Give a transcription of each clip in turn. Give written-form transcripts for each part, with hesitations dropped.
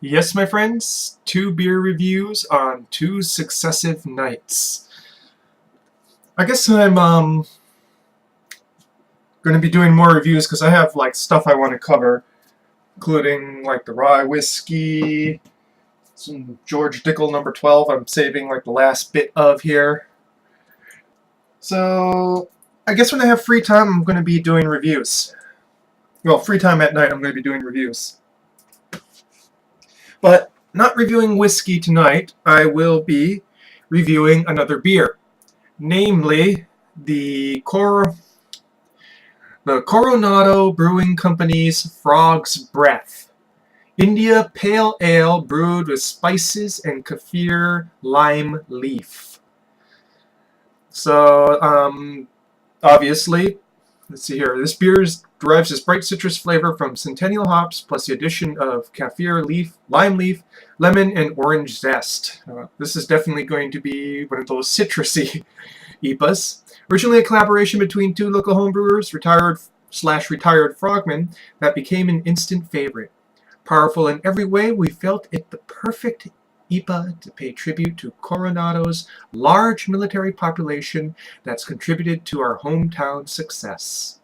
Yes, my friends, 2 beer reviews on 2 successive nights. I guess I'm going to be doing more reviews because I have like stuff I want to cover, including like the rye whiskey, some George Dickel number 12. I'm saving like the last bit of here. So I guess when I have free time, I'm going to be doing reviews. Well, free time at night, I'm going to be doing reviews. But not reviewing whiskey tonight. I will be reviewing another beer, namely the Coronado Brewing Company's Frog's Breath India Pale Ale brewed with spices and kaffir lime leaf. So, obviously, let's see here. This beer derives its bright citrus flavor from Centennial hops, plus the addition of kaffir leaf, lime leaf, lemon, and orange zest. This is definitely going to be one of those citrusy IPAs. Originally a collaboration between 2 local homebrewers, retired frogmen, that became an instant favorite. Powerful in every way, we felt it the perfect IPA to pay tribute to Coronado's large military population that's contributed to our hometown success.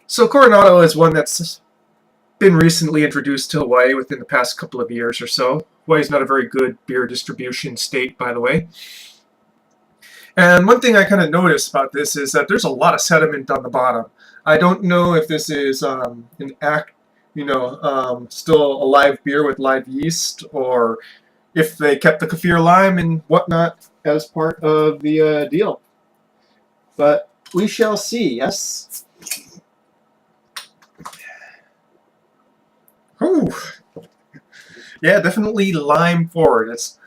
So Coronado is one that's been recently introduced to Hawaii within the past couple of years or so. Hawaii's not a very good beer distribution state, by the way. And one thing I kind of noticed about this is that there's a lot of sediment on the bottom. I don't know if this is still a live beer with live yeast, or if they kept the kaffir lime and whatnot as part of the deal. But we shall see, yes? Whew. Yeah, definitely lime forward. It's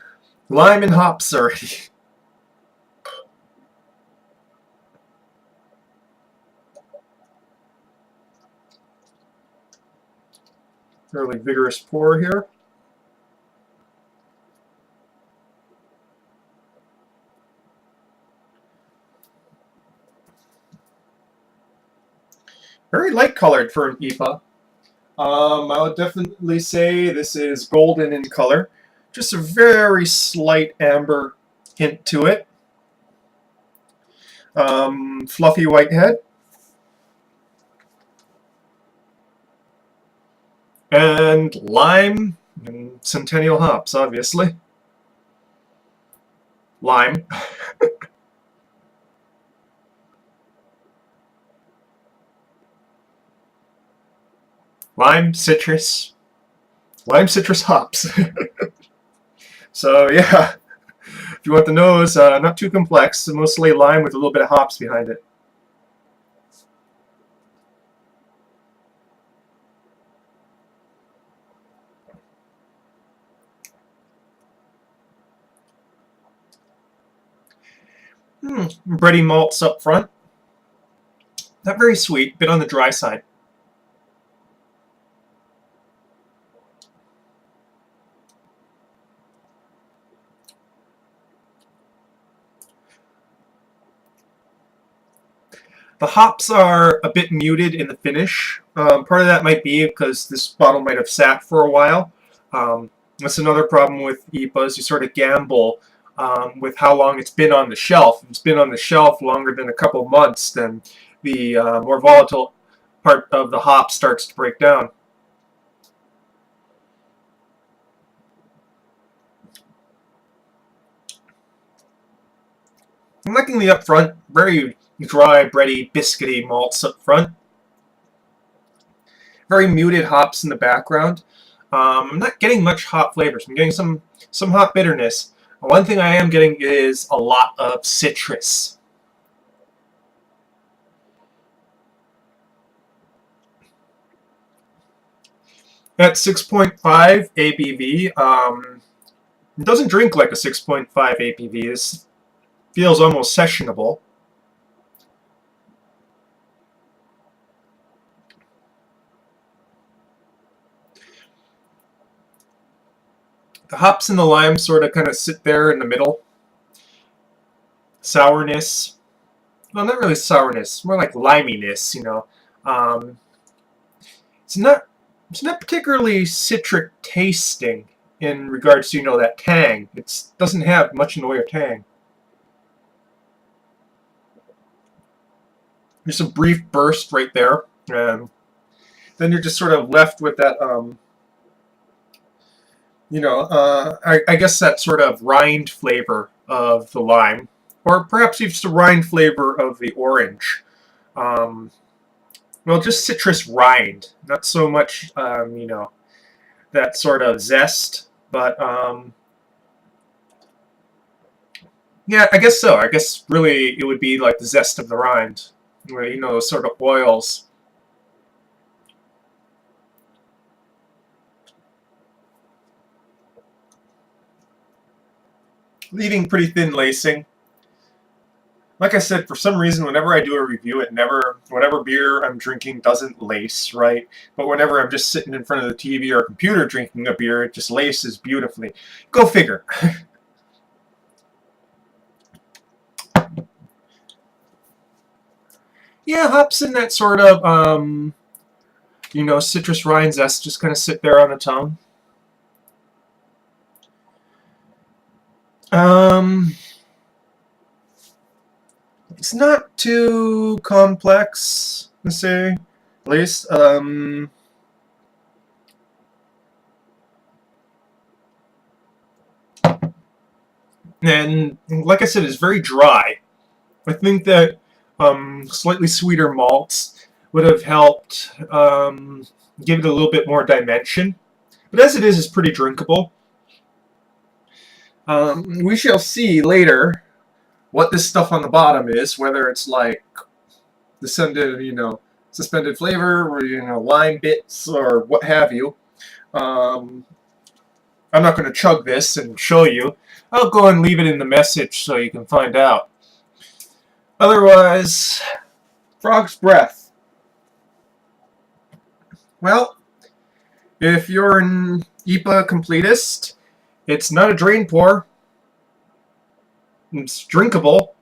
lime and hops already. Fairly vigorous pour here. Very light colored for an IPA. I would definitely say this is golden in color. Just a very slight amber hint to it. Fluffy white head. And lime and Centennial hops, obviously. Lime. Lime, citrus hops. So yeah, if you want the nose, not too complex, mostly lime with a little bit of hops behind it. Bready malts up front. Not very sweet, bit on the dry side. The hops are a bit muted in the finish. Part of that might be because this bottle might have sat for a while. That's another problem with IPAs. You sort of gamble with how long it's been on the shelf. If it's been on the shelf longer than a couple months, then the more volatile part of the hop starts to break down. I'm liking the up front, very dry, bready, biscuity malts up front. Very muted hops in the background. I'm not getting much hop flavors. I'm getting some hop bitterness. One thing I am getting is a lot of citrus. At 6.5 ABV, it doesn't drink like a 6.5 ABV. This feels almost sessionable. The hops and the lime sort of kind of sit there in the middle. Sourness. Well, not really sourness. More like liminess, you know. It's not It's not particularly citric tasting in regards to, that tang. It doesn't have much in the way of tang. Just a brief burst right there. And then you're just sort of left with that, I guess that sort of rind flavor of the lime. Or perhaps even just a rind flavor of the orange. Well, just citrus rind. Not so much, that sort of zest. But, yeah, I guess so. I guess really it would be like the zest of the rind. Where, those sort of oils. Leaving pretty thin lacing. Like I said, for some reason, whenever I do a review, whatever beer I'm drinking doesn't lace, right? But whenever I'm just sitting in front of the TV or computer drinking a beer, it just laces beautifully. Go figure. Yeah, hops in that sort of, citrus rind zest just kind of sit there on the tongue. It's not too complex, let's say, at least. And like I said, it's very dry. I think that slightly sweeter malts would have helped give it a little bit more dimension. But as it is, it's pretty drinkable. We shall see later what this stuff on the bottom is, whether it's like suspended flavor or, lime bits or what have you. I'm not going to chug this and show you. I'll go and leave it in the message so you can find out. Otherwise, frog's breath. Well, if you're an IPA completist, it's not a drain pour. It's drinkable.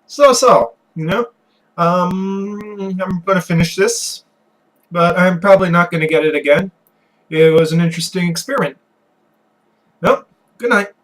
So, I'm going to finish this, but I'm probably not going to get it again. It was an interesting experiment. Well, good night.